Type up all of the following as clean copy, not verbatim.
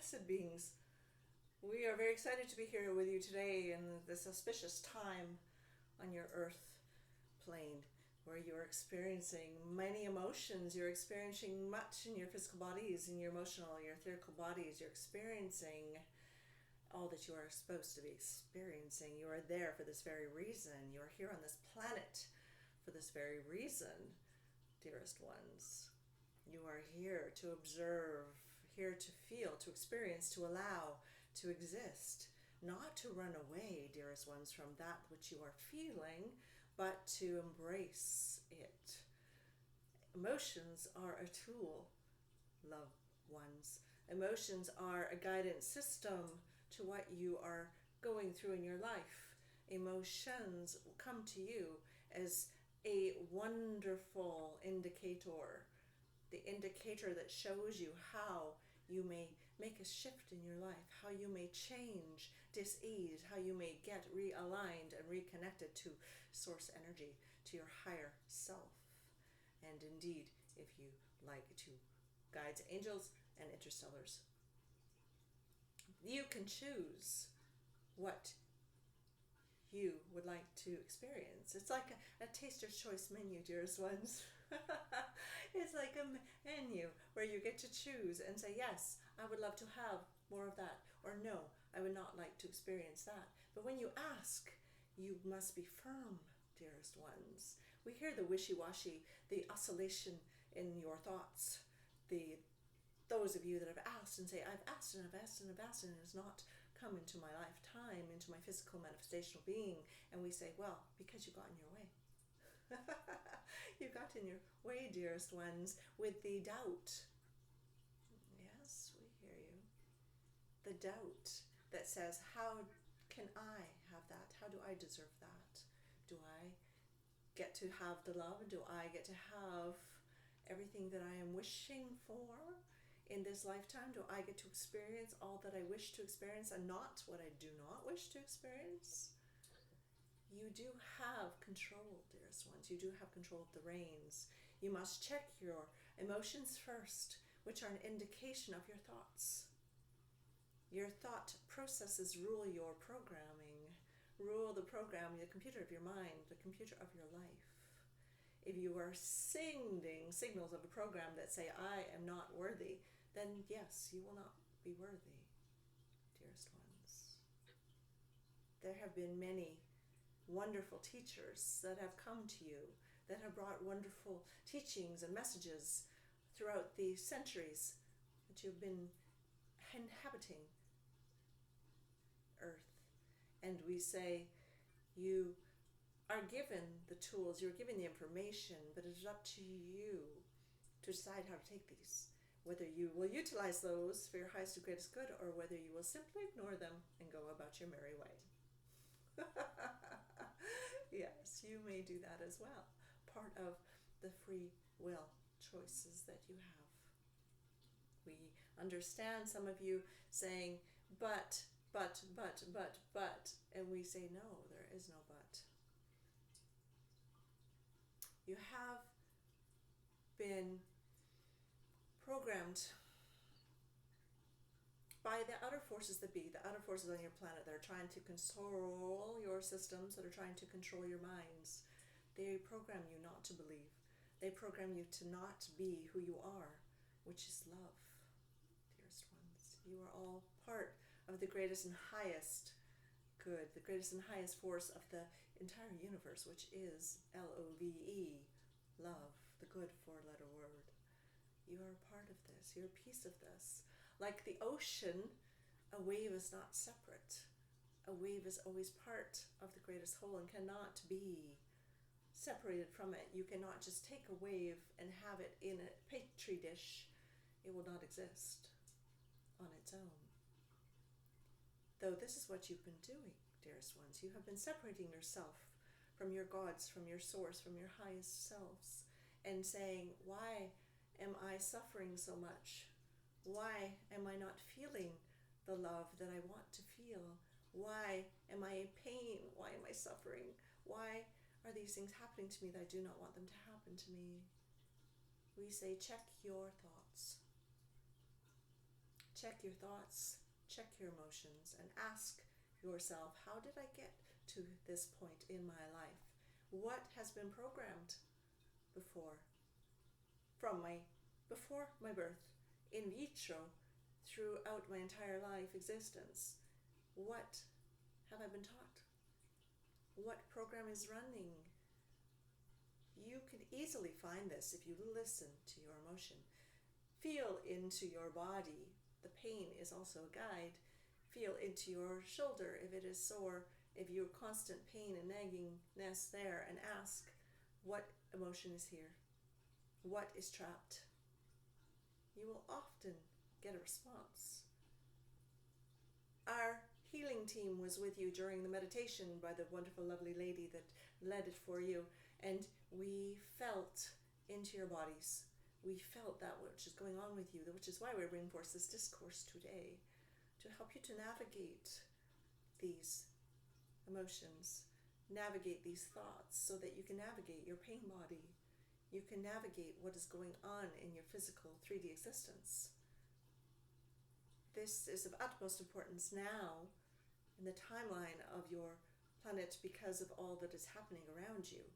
blessed beings. We are very excited to be here with you today in this auspicious time on your earth plane where you're experiencing many emotions. You're experiencing much in your physical bodies, in your emotional, your etherical bodies. You're experiencing all that you are supposed to be experiencing. You are there for this very reason. You are here on this planet for this very reason, dearest ones. You are here to observe, here to feel, to experience, to allow, to exist, not to run away, dearest ones, from that which you are feeling, but to embrace it. Emotions are a tool, loved ones. Emotions are a guidance system to what you are going through in your life. Emotions come to you as a wonderful indicator, the indicator that shows you how you may make a shift in your life, how you may change dis-ease, how you may get realigned and reconnected to source energy, to your higher self. And indeed, if you like, to guides, angels, and interstellars. You can choose what you would like to experience. It's like a taster's choice menu, dearest ones. It's like a menu where you get to choose and say, yes, I would love to have more of that, or no, I would not like to experience that. But when you ask, you must be firm, dearest ones. We hear the wishy-washy, the oscillation in your thoughts, those of you that have asked and say, I've asked and I've asked and I've asked and it has not come into my lifetime, into my physical manifestational being. And we say, well, because you got in your way. You got in your way, dearest ones, with the doubt. Yes, we hear you. The doubt that says, how can I have that? How do I deserve that? Do I get to have the love? Do I get to have everything that I am wishing for in this lifetime? Do I get to experience all that I wish to experience and not what I do not wish to experience? You do have control, dearest ones. You do have control of the reins. You must check your emotions first, which are an indication of your thoughts. Your thought processes rule your programming, rule the program, the computer of your mind, the computer of your life. If you are sending signals of a program that say, I am not worthy, then yes, you will not be worthy, dearest ones. There have been many wonderful teachers that have come to you, that have brought wonderful teachings and messages throughout the centuries that you've been inhabiting Earth. And we say, you are given the tools, you're given the information, but it is up to you to decide how to take these. Whether you will utilize those for your highest and greatest good, or whether you will simply ignore them and go about your merry way. Yes, you may do that as well. Part of the free will choices that you have. We understand some of you saying, but, and we say, no, there is no but. You have been programmed by the outer forces that be, the outer forces on your planet that are trying to control your systems, that are trying to control your minds. They program you not to believe. They program you to not be who you are, which is love, dearest ones. You are all part of the greatest and highest good, the greatest and highest force of the entire universe, which is L-O-V-E, love, the good four-letter word. You are a part of this. You're a piece of this. Like the ocean, a wave is not separate. A wave is always part of the greatest whole and cannot be separated from it. You cannot just take a wave and have it in a petri dish. It will not exist on its own. Though this is what you've been doing, dearest ones. You have been separating yourself from your gods, from your source, from your highest selves, and saying, why am I suffering so much? Why am I not feeling the love that I want to feel? Why am I in pain? Why am I suffering? Why are these things happening to me that I do not want them to happen to me? We say, check your thoughts. check your thoughts, check your emotions, and ask yourself, how did I get to this point in my life? What has been programmed before my birth, in vitro, throughout my entire life existence? What have I been taught? What program is running? You can easily find this if you listen to your emotion. Feel into your body. The pain is also a guide. Feel into your shoulder if it is sore, if you're constant pain and naggingness there, and ask, what emotion is here? What is trapped? You will often get a response. Our healing team was with you during the meditation by the wonderful, lovely lady that led it for you, and we felt into your bodies. We felt that which is going on with you, which is why we're bringing forth this discourse today, to help you to navigate these emotions, navigate these thoughts, so that you can navigate your pain body. You can navigate what is going on in your physical 3D existence. This is of utmost importance now in the timeline of your planet because of all that is happening around you.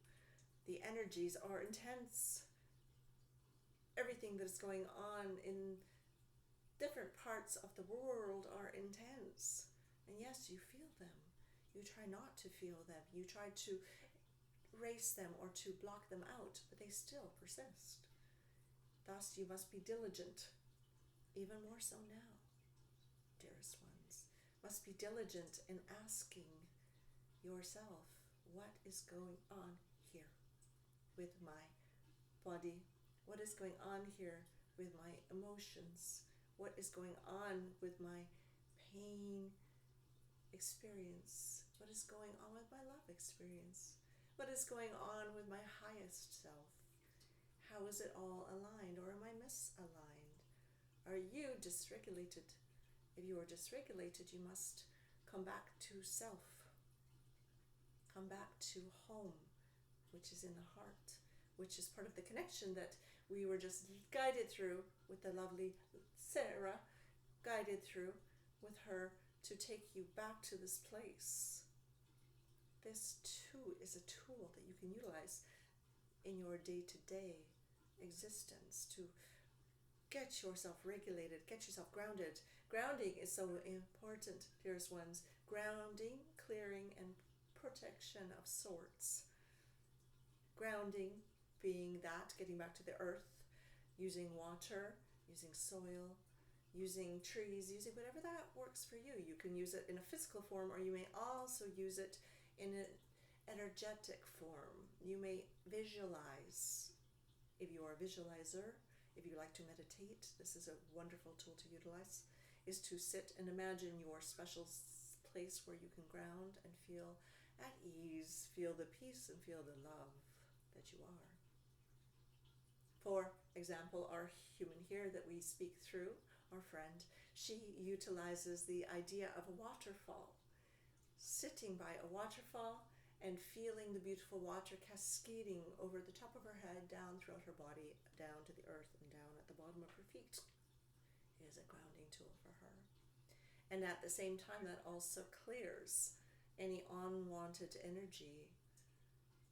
The energies are intense. Everything that is going on in different parts of the world are intense. And yes, you feel them. You try not to feel them. You try to erase them or to block them out, but they still persist. Thus, you must be diligent, even more so now, dearest ones. Must be diligent in asking yourself, what is going on here with my body? What is going on here with my emotions? What is going on with my pain experience? What is going on with my love experience? What is going on with my highest self? How is it all aligned, or am I misaligned? Are you dysregulated? If you are dysregulated, you must come back to self. Come back to home, which is in the heart, which is part of the connection that we were just guided through with the lovely Sarah, guided through with her to take you back to this place. This too is a tool that you can utilize in your day-to-day existence to get yourself regulated, get yourself grounded. Grounding is so important, dearest ones. Grounding, clearing, and protection of sorts. Grounding being that, getting back to the earth, using water, using soil, using trees, using whatever that works for you. You can use it in a physical form, or you may also use it in an energetic form. You may visualize. If you are a visualizer, if you like to meditate, this is a wonderful tool to utilize, is to sit and imagine your special place where you can ground and feel at ease, feel the peace and feel the love that you are. For example, our human here that we speak through, our friend, she utilizes the idea of a waterfall. Sitting by a waterfall and feeling the beautiful water cascading over the top of her head, down throughout her body, down to the earth and down at the bottom of her feet, is a grounding tool for her. And at the same time, that also clears any unwanted energy.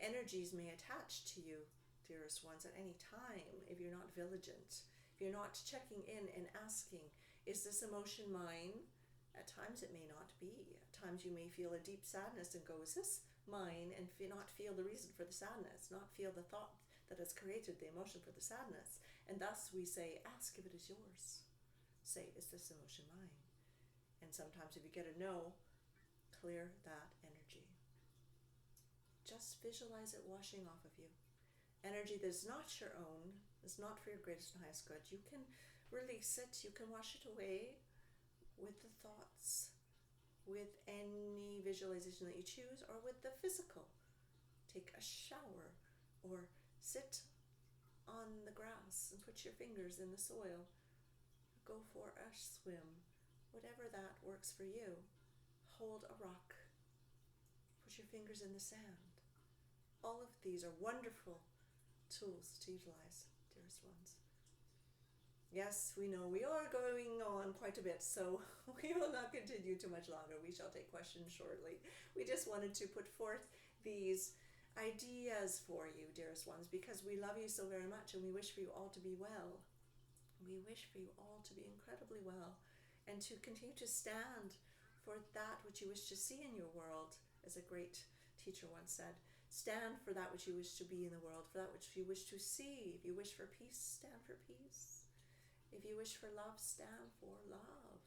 Energies may attach to you, dearest ones, at any time if you're not vigilant, if you're not checking in and asking, is this emotion mine? At times it may not be. At times you may feel a deep sadness and go, is this mine? And not feel the reason for the sadness, not feel the thought that has created the emotion for the sadness. And thus we say, ask if it is yours. Say, is this emotion mine? And sometimes if you get a no, clear that energy. Just visualize it washing off of you. Energy that is not your own, is not for your greatest and highest good. You can release it, you can wash it away with the thoughts, with any visualization that you choose, or with the physical. Take a shower, or sit on the grass and put your fingers in the soil. Go for a swim, whatever that works for you. Hold a rock. Put your fingers in the sand. All of these are wonderful tools to utilize, dearest ones. Yes, we know we are going on quite a bit, so we will not continue too much longer. We shall take questions shortly. We just wanted to put forth these ideas for you, dearest ones, because we love you so very much and we wish for you all to be well. We wish for you all to be incredibly well and to continue to stand for that which you wish to see in your world, as a great teacher once said. Stand for that which you wish to be in the world, for that which you wish to see. If you wish for peace, stand for peace. If you wish for love, stand for love.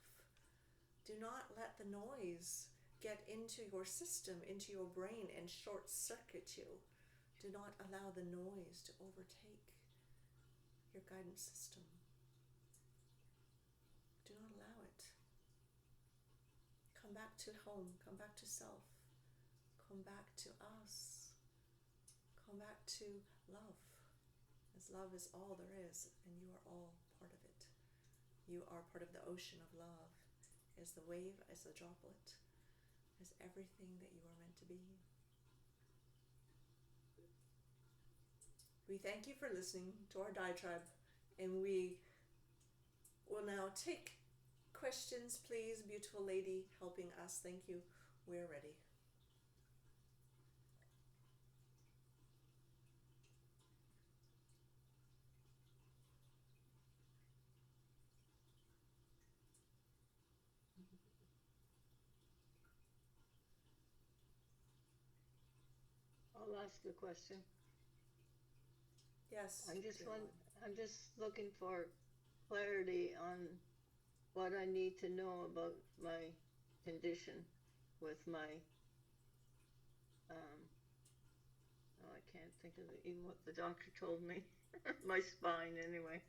Do not let the noise get into your system, into your brain, and short circuit you. Do not allow the noise to overtake your guidance system. Do not allow it. Come back to home, come back to self, come back to us, come back to love, as love is all there is, and you are all part of it. You are part of the ocean of love, as the wave, as the droplet, as everything that you are meant to be. We thank you for listening to our diatribe, and we will now take questions, please, beautiful lady helping us. Thank you. We're ready. I'll ask a question. Yes. I'm just looking for clarity on what I need to know about my condition with my oh, I can't think of even what the doctor told me. My spine, anyway.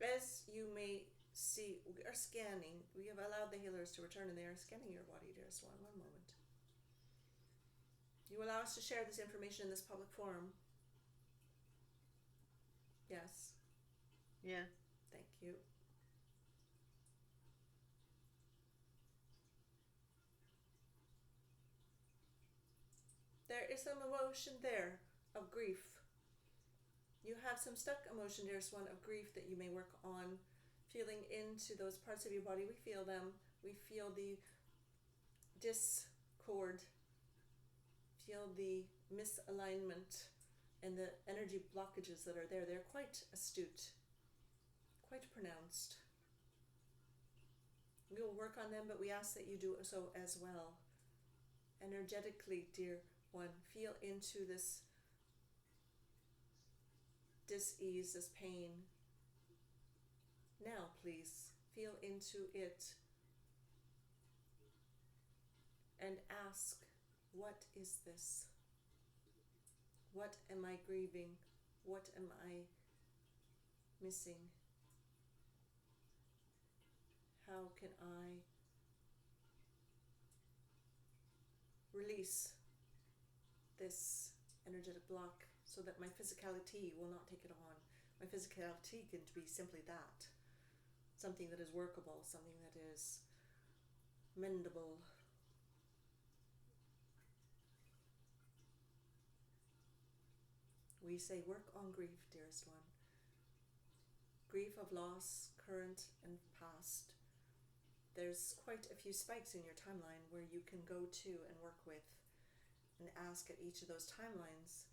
As you may see, we are scanning. We have allowed the healers to return, and they are scanning your body, dearest one. One moment. You allow us to share this information in this public forum? Yes. Yeah. Thank you. There is some emotion there of grief. You have some stuck emotion, dearest one, of grief that you may work on feeling into those parts of your body. We feel them. We feel the discord, feel the misalignment, and the energy blockages that are there. They're quite astute, quite pronounced. We will work on them, but we ask that you do so as well. Energetically, dear one, feel into this dis-ease, this pain. Now, please, feel into it and ask, what is this? What am I grieving? What am I missing? How can I release this energetic block so that my physicality will not take it on? My physicality can be simply that. Something that is workable, something that is mendable. We say work on grief, dearest one. Grief of loss, current and past. There's quite a few spikes in your timeline where you can go to and work with and ask at each of those timelines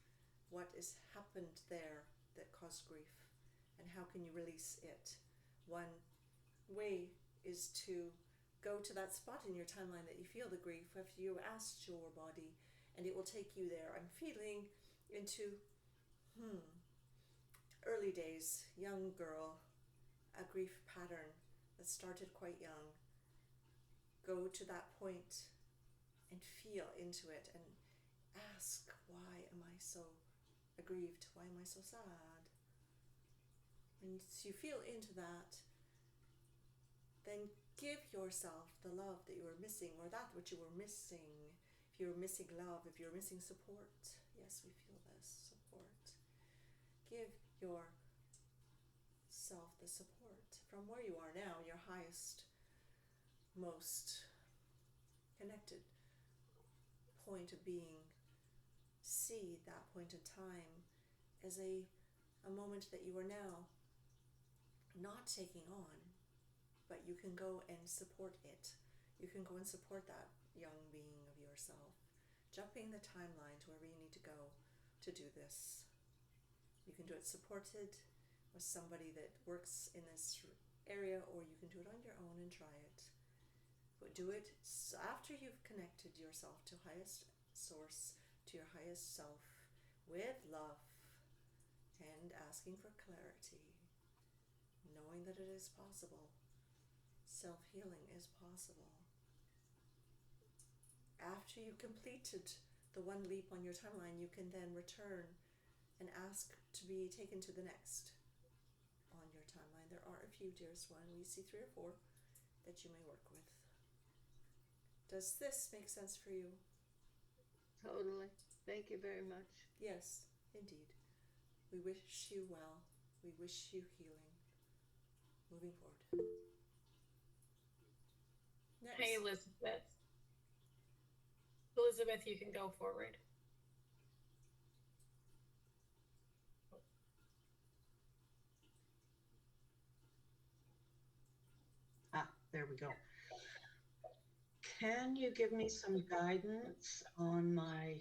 what has happened there that caused grief and how can you release it. One way is to go to that spot in your timeline that you feel the grief after you asked your body, and it will take you there. I'm feeling into early days, young girl, a grief pattern that started quite young. Go to that point and feel into it and ask, why am I so aggrieved? Why am I so sad? And as you feel into that, then give yourself the love that you were missing, or that which you were missing. If you're missing love, if you're missing support, yes, we feel this support. Give yourself the support from where you are now, your highest, most connected point of being. See that point in time as a moment that you are now not taking on, but you can go and support it. You can go and support that young being of yourself, jumping the timeline to wherever you need to go to do this. You can do it supported with somebody that works in this area, or you can do it on your own and try it. But do it after you've connected yourself to highest source, to your highest self, with love, and asking for clarity, knowing that it is possible. Self-healing is possible. After you've completed the one leap on your timeline, you can then return and ask to be taken to the next on your timeline. There are a few, dearest one. We see 3 or 4 that you may work with. Does this make sense for you? Totally. Thank you very much. Yes, indeed. We wish you well. We wish you healing. Moving forward. Next. Hey, Elizabeth. Elizabeth, you can go forward. There we go. Can you give me some guidance on my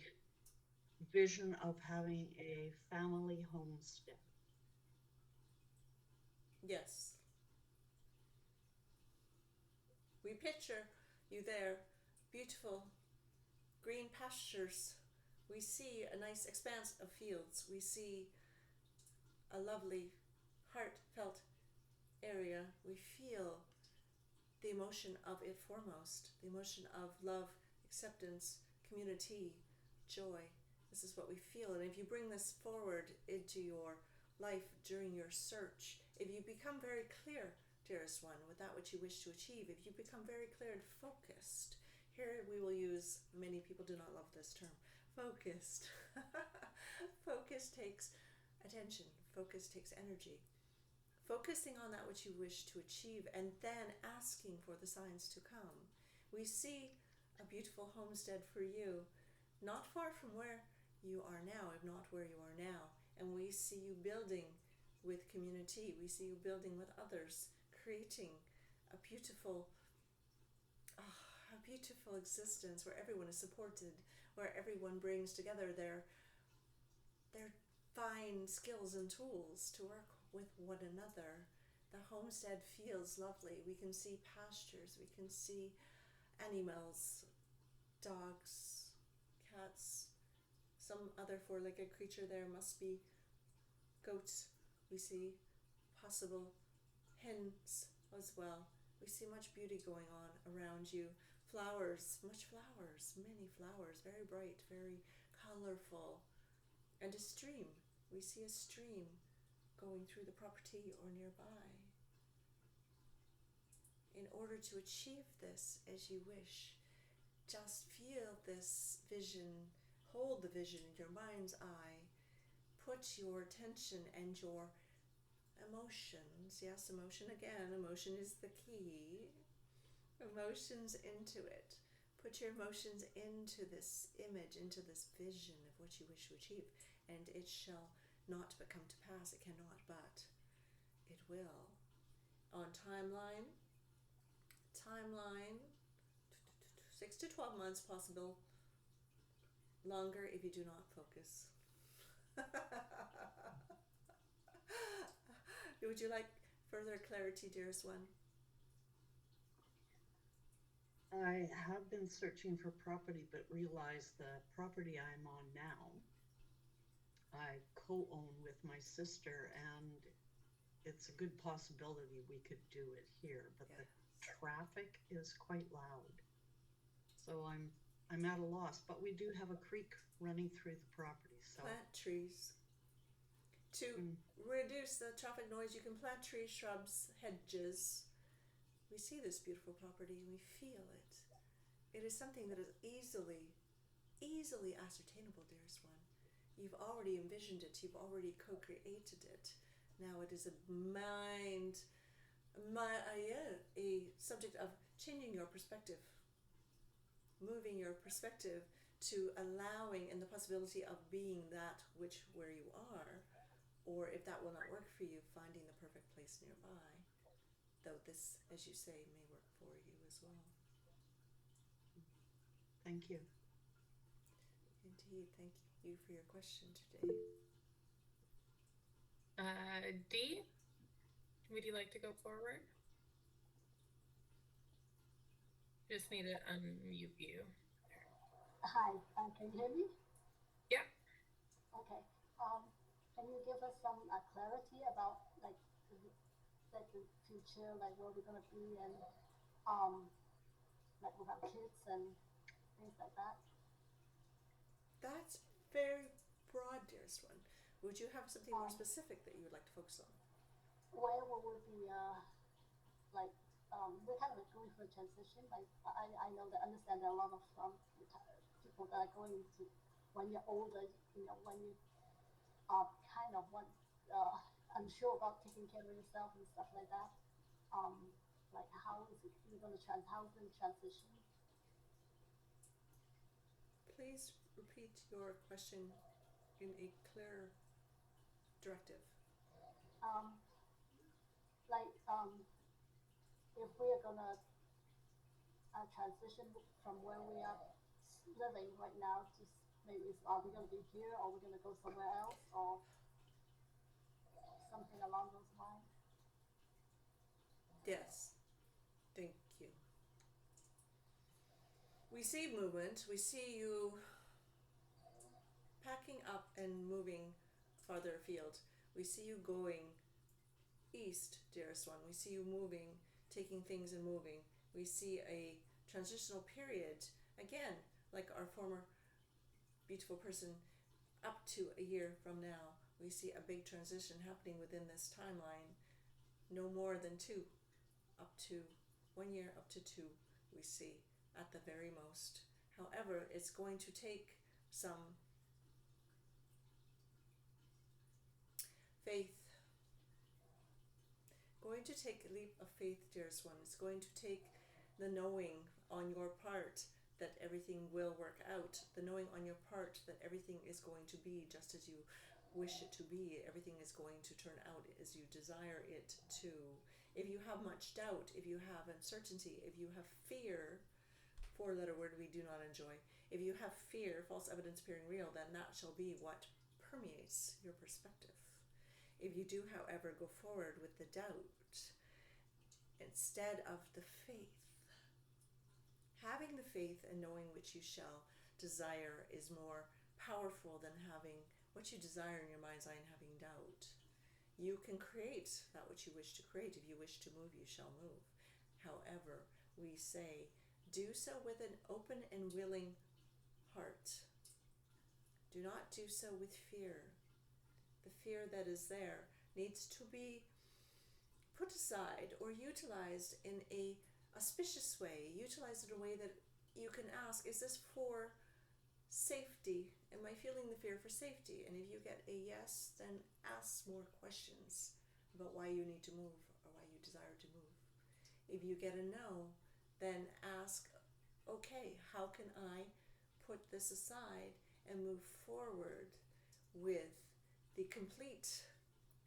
vision of having a family homestead? Yes. We picture you there, beautiful green pastures. We see a nice expanse of fields. We see a lovely, heartfelt area. We feel the emotion of it foremost, the emotion of love, acceptance, community, joy. This is what we feel. And if you bring this forward into your life during your search, if you become very clear, dearest one, with that which you wish to achieve, if you become very clear and focused, here we will use, many people do not love this term, focused. Focus takes attention. Focus takes energy. Focusing on that which you wish to achieve and then asking for the signs to come. We see a beautiful homestead for you, not far from where you are now, if not where you are now. And we see you building with community. We see you building with others, creating a beautiful existence where everyone is supported, where everyone brings together their fine skills and tools to work with one another. The homestead feels lovely. We can see pastures, we can see animals, dogs, cats, some other four-legged creature there must be goats. We see possible hens as well. We see much beauty going on around you. Flowers, much flowers, many flowers, very bright, very colorful. And a stream. We see a stream going through the property or nearby. In order to achieve this as you wish, just feel this vision, hold the vision in your mind's eye, put your attention and your emotions, yes, emotion again, emotion is the key, emotions into it. Put your emotions into this image, into this vision of what you wish to achieve, and it shall not but come to pass. It cannot, but it will. On timeline 6 to 12 months, possible longer if you do not focus. Would you like further clarity, dearest one? I have been searching for property, but realized the property I'm on now, I co-own with my sister, and it's a good possibility we could do it here, but the traffic is quite loud. So I'm at a loss, but we do have a creek running through the property. So plant trees. To reduce the traffic noise, you can plant trees, shrubs, hedges. We see this beautiful property and we feel it. It is something that is easily ascertainable, dearest one. You've already envisioned it. You've already co-created it. Now it is a subject of changing your perspective, moving your perspective to allowing in the possibility of being that which where you are, or if that will not work for you, finding the perfect place nearby, though this, as you say, may work for you as well. Thank you. Indeed, thank you for your question today. D, would you like to go forward? Just need to unmute you. Hi, can you hear me? Yeah. Okay. Can you give us some clarity about like the future, like where we're gonna be, and like with our kids and things like that? That's very broad, dearest one. Would you have something more Um, specific that you would like to focus on? Where will we be? Like we're kind of like going through a transition. Like I know that understand that a lot of people that are going to when you're older, you know, when you are kind of want unsure about taking care of yourself and stuff like that. Um, like how is it you're going to how's the transition? Please repeat your question in a clear directive. Um, like if we are going to transition from where we are living right now, just maybe are we going to be here or we're going to go somewhere else or something along those lines? Yes, thank you. We see movement. We see you packing up and moving farther afield. We see you going east, dearest one. We see you moving, taking things and moving. We see a transitional period, again, like our former beautiful person, up to a year from now. We see a big transition happening within this timeline. No more than 2, up to 1 year, up to 2, we see at the very most. However, it's going to take some faith. Going to take a leap of faith, dearest one. It's going to take the knowing on your part that everything will work out. The knowing on your part that everything is going to be just as you wish it to be. Everything is going to turn out as you desire it to. If you have much doubt, if you have uncertainty, if you have fear, 4-letter word we do not enjoy. If you have fear, false evidence appearing real, then that shall be what permeates your perspective. If you do, however, go forward with the doubt instead of the faith, having the faith and knowing which you shall desire is more powerful than having what you desire in your mind's eye and having doubt. You can create that which you wish to create. If you wish to move, you shall move. However, we say, do so with an open and willing heart. Do not do so with fear. The fear that is there needs to be put aside or utilized in a auspicious way, utilized in a way that you can ask, is this for safety? Am I feeling the fear for safety? And if you get a yes, then ask more questions about why you need to move or why you desire to move. If you get a no, then ask, okay, how can I put this aside and move forward with the complete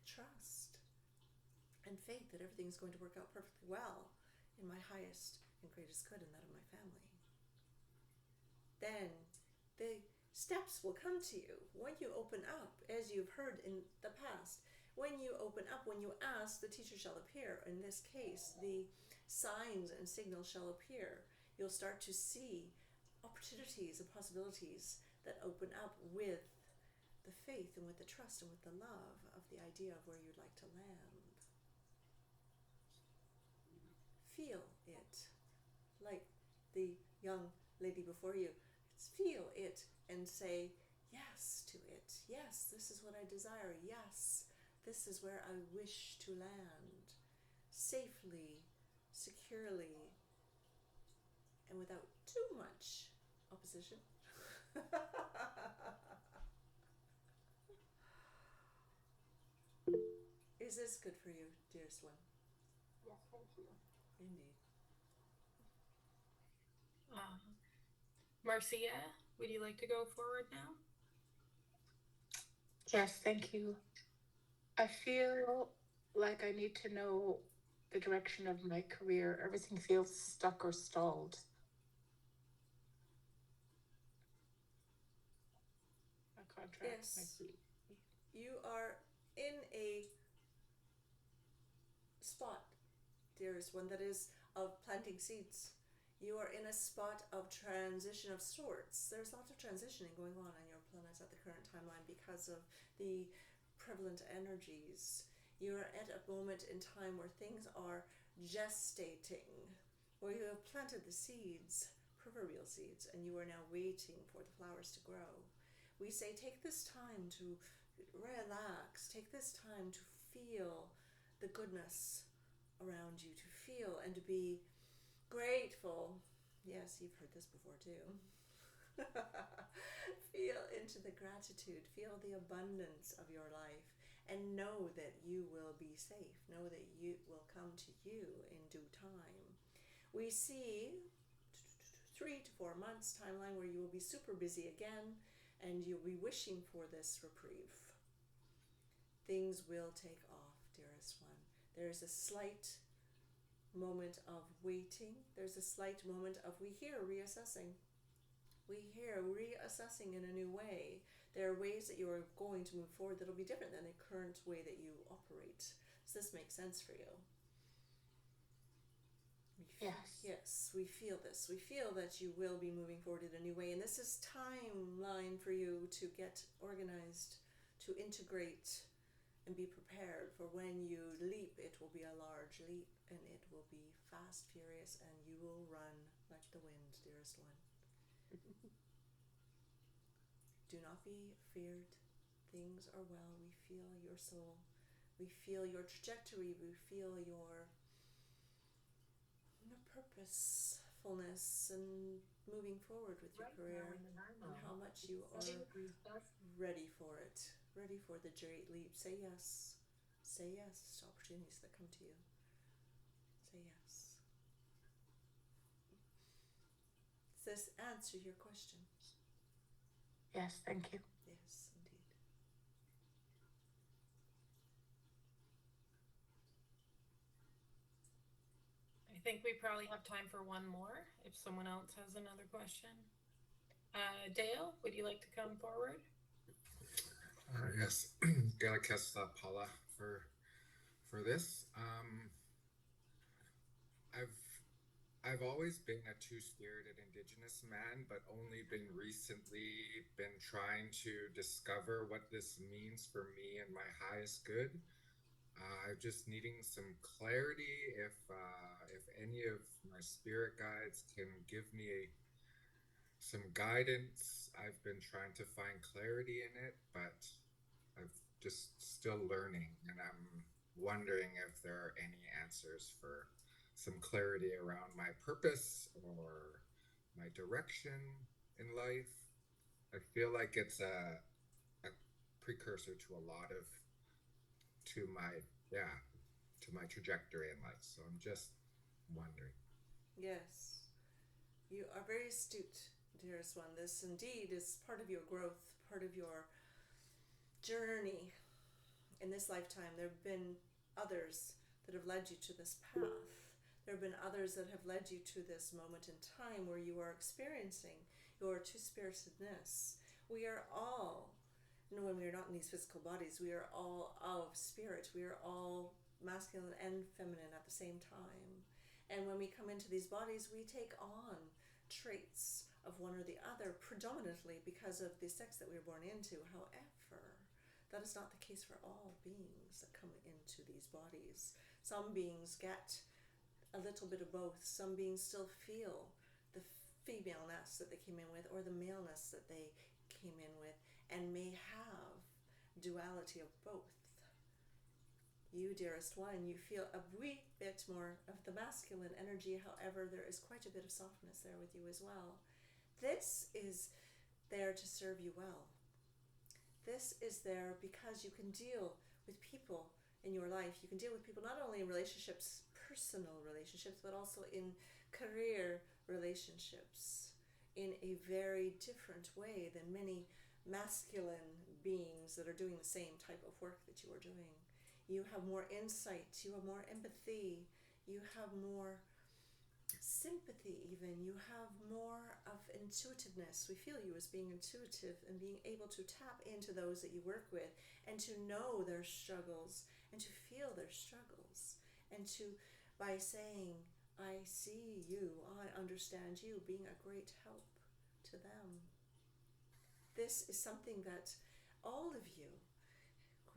trust and faith that everything's going to work out perfectly well in my highest and greatest good and that of my family. Then the steps will come to you when you open up, as you've heard in the past. When you open up, when you ask, the teacher shall appear. In this case, the signs and signals shall appear. You'll start to see opportunities and possibilities that open up with the faith and with the trust and with the love of the idea of where you'd like to land. Feel it, like the young lady before you. Feel it and say yes to it. Yes, this is what I desire. Yes, this is where I wish to land, safely, securely, and without too much opposition. Is this good for you, dearest one? Yes, thank you. Indeed. Marcia, would you like to go forward now? Yes, thank you. I feel like I need to know the direction of my career. Everything feels stuck or stalled. My contract, my Yes, fleet. you are in a spot, dearest one, that is of planting seeds. You are in a spot of transition of sorts. There's lots of transitioning going on your planet at the current timeline because of the prevalent energies. You're at a moment in time where things are gestating, where you have planted the seeds, proverbial seeds, and you are now waiting for the flowers to grow. We say take this time to relax, take this time to feel the goodness around you, to feel and to be grateful. Yes, you've heard this before too. Feel into the gratitude, feel the abundance of your life, and know that you will be safe. Know that you will come to you in due time. We see 3 to 4 months timeline where you will be super busy again and you'll be wishing for this reprieve. Things will take off, dearest one. There is a slight moment of waiting. There's a slight moment of, we hear reassessing. We hear reassessing in a new way. There are ways that you are going to move forward that'll be different than the current way that you operate. Does this make sense for you? Yes, we feel this. We feel that you will be moving forward in a new way. And this is timeline for you to get organized, to integrate, and be prepared for when you leap. It will be a large leap, and it will be fast, furious, and you will run like the wind, dearest one. Do not be feared. Things are well. We feel your soul. We feel your trajectory. We feel your purposefulness and moving forward with your career, and how much you are ready for it. Ready for the great leap. Say yes. Say yes to opportunities that come to you. Say yes. Does this answer your question? Yes, thank you. Yes, indeed. I think we probably have time for one more if someone else has another question. Dale, would you like to come forward? Yes, Galactics, Paula for this. I've always been a two-spirited Indigenous man, but only been recently been trying to discover what this means for me and my highest good. I'm just needing some clarity if any of my spirit guides can give me some guidance. I've been trying to find clarity in it, but I've just still learning, and I'm wondering if there are any answers for some clarity around my purpose or my direction in life. I feel like it's a precursor to a lot of to my to my trajectory in life. So I'm just wondering. Yes. You are very astute, dearest one. This indeed is part of your growth, part of your journey in this lifetime. There have been others that have led you to this path. There have been others that have led you to this moment in time where you are experiencing your two-spiritedness. We are all, when we are not in these physical bodies, we are all of spirit. We are all masculine and feminine at the same time. And when we come into these bodies, we take on traits of one or the other, predominantly because of the sex that we were born into. However, that is not the case for all beings that come into these bodies. Some beings get a little bit of both. Some beings still feel the femaleness that they came in with or the maleness that they came in with, and may have duality of both. You, dearest one, you feel a wee bit more of the masculine energy. However, there is quite a bit of softness there with you as well. This is there to serve you well. This is there because you can deal with people in your life. You can deal with people not only in relationships, personal relationships, but also in career relationships in a very different way than many masculine beings that are doing the same type of work that you are doing. You have more insight, you have more empathy, you have more sympathy even, you have more of intuitiveness. We feel you as being intuitive and being able to tap into those that you work with and to know their struggles and to feel their struggles and to, by saying, I see you, I understand you, being a great help to them. This is something that all of you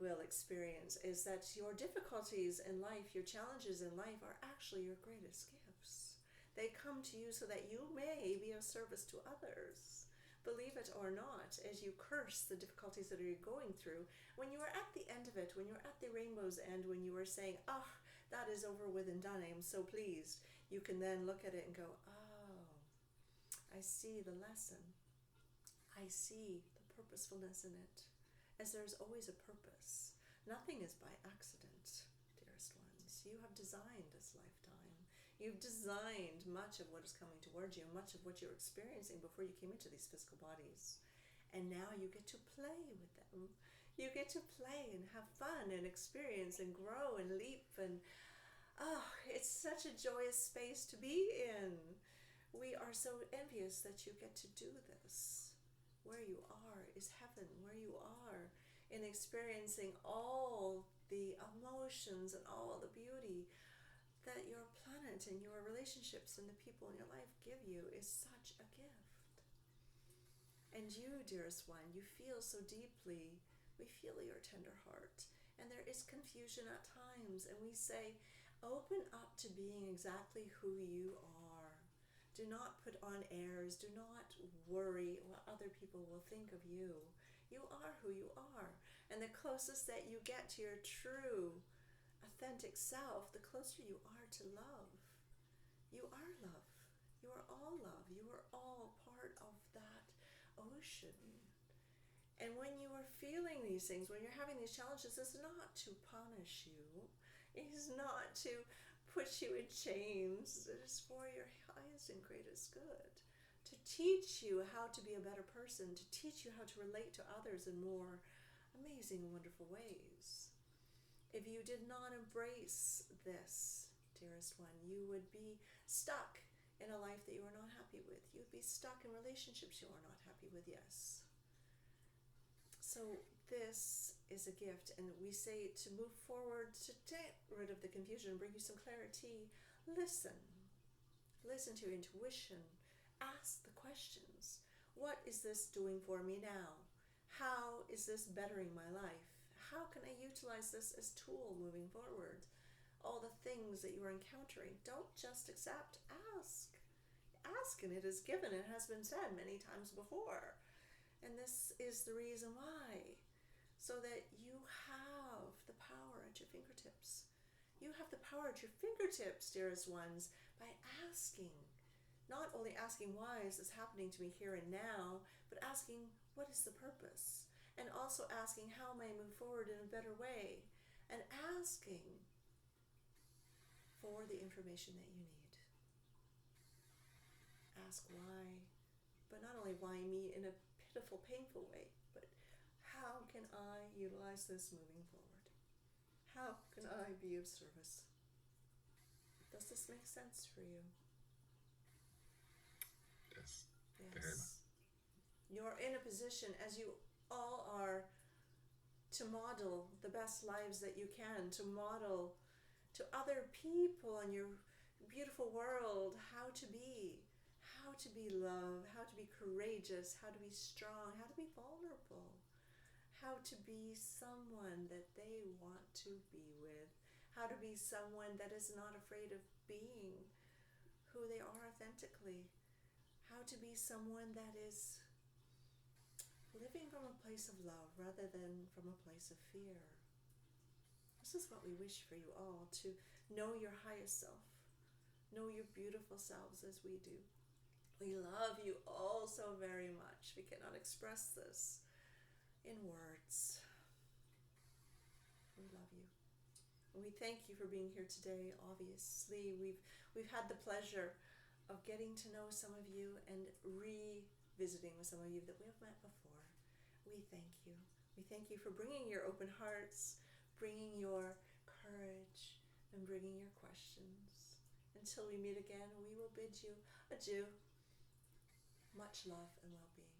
will experience, is that your difficulties in life, your challenges in life are actually your greatest gifts. They come to you so that you may be of service to others. Believe it or not, as you curse the difficulties that you're going through, when you are at the end of it, when you're at the rainbow's end, when you are saying, oh, that is over with and done, I am so pleased, you can then look at it and go, oh, I see the lesson. I see the purposefulness in it, as there's always a purpose. Nothing is by accident, dearest ones. You have designed this lifetime. You've designed much of what is coming towards you, much of what you're experiencing before you came into these physical bodies. And now you get to play with them. You get to play and have fun and experience and grow and leap. And it's such a joyous space to be in. We are so envious that you get to do this. Where you are is heaven. Where you are in experiencing all the emotions and all the beauty that your planet and your relationships and the people in your life give you is such a gift. And you, dearest one, you feel so deeply. We feel your tender heart. And there is confusion at times. And we say, open up to being exactly who you are. Do not put on airs. Do not worry what other people will think of you. You are who you are. And the closest that you get to your true, authentic self, the closer you are to love. You are love. You are all love. You are all part of that ocean. And when you are feeling these things, when you're having these challenges, it's not to punish you. It is not to put you in chains. It is for your highest and greatest good. To teach you how to be a better person, to teach you how to relate to others in more amazing and wonderful ways. If you did not embrace this, dearest one, you would be stuck in a life that you are not happy with. You would be stuck in relationships you are not happy with, yes. So this is a gift, and we say to move forward, to get rid of the confusion, bring you some clarity. Listen to your intuition. Ask the questions. What is this doing for me now? How is this bettering my life? How can I utilize this as tool moving forward? All the things that you are encountering, don't just accept. Ask and it is given. It has been said many times before. And this is the reason why. So that you have the power at your fingertips. You have the power at your fingertips, dearest ones, by asking. Not only asking, why is this happening to me here and now, but asking, what is the purpose? And also asking, how may I move forward in a better way? And asking for the information that you need. Ask why, but not only why me in a pitiful, painful way, but how can I utilize this moving forward? How can I be of service? Does this make sense for you? Yes. Very much. You're in a position, as you all are, to model the best lives that you can, to model to other people in your beautiful world how to be love, how to be courageous, how to be strong, how to be vulnerable, how to be someone that they want to be with, how to be someone that is not afraid of being who they are authentically, how to be someone that is living from a place of love rather than from a place of fear. This is what we wish for you all, to know your highest self, know your beautiful selves as we do. We love you all so very much. We cannot express this in words. We love you. And we thank you for being here today. Obviously, we've had the pleasure of getting to know some of you and revisiting with some of you that we have met before. We thank you. We thank you for bringing your open hearts, bringing your courage, and bringing your questions. Until we meet again, we will bid you adieu. Much love and well-being.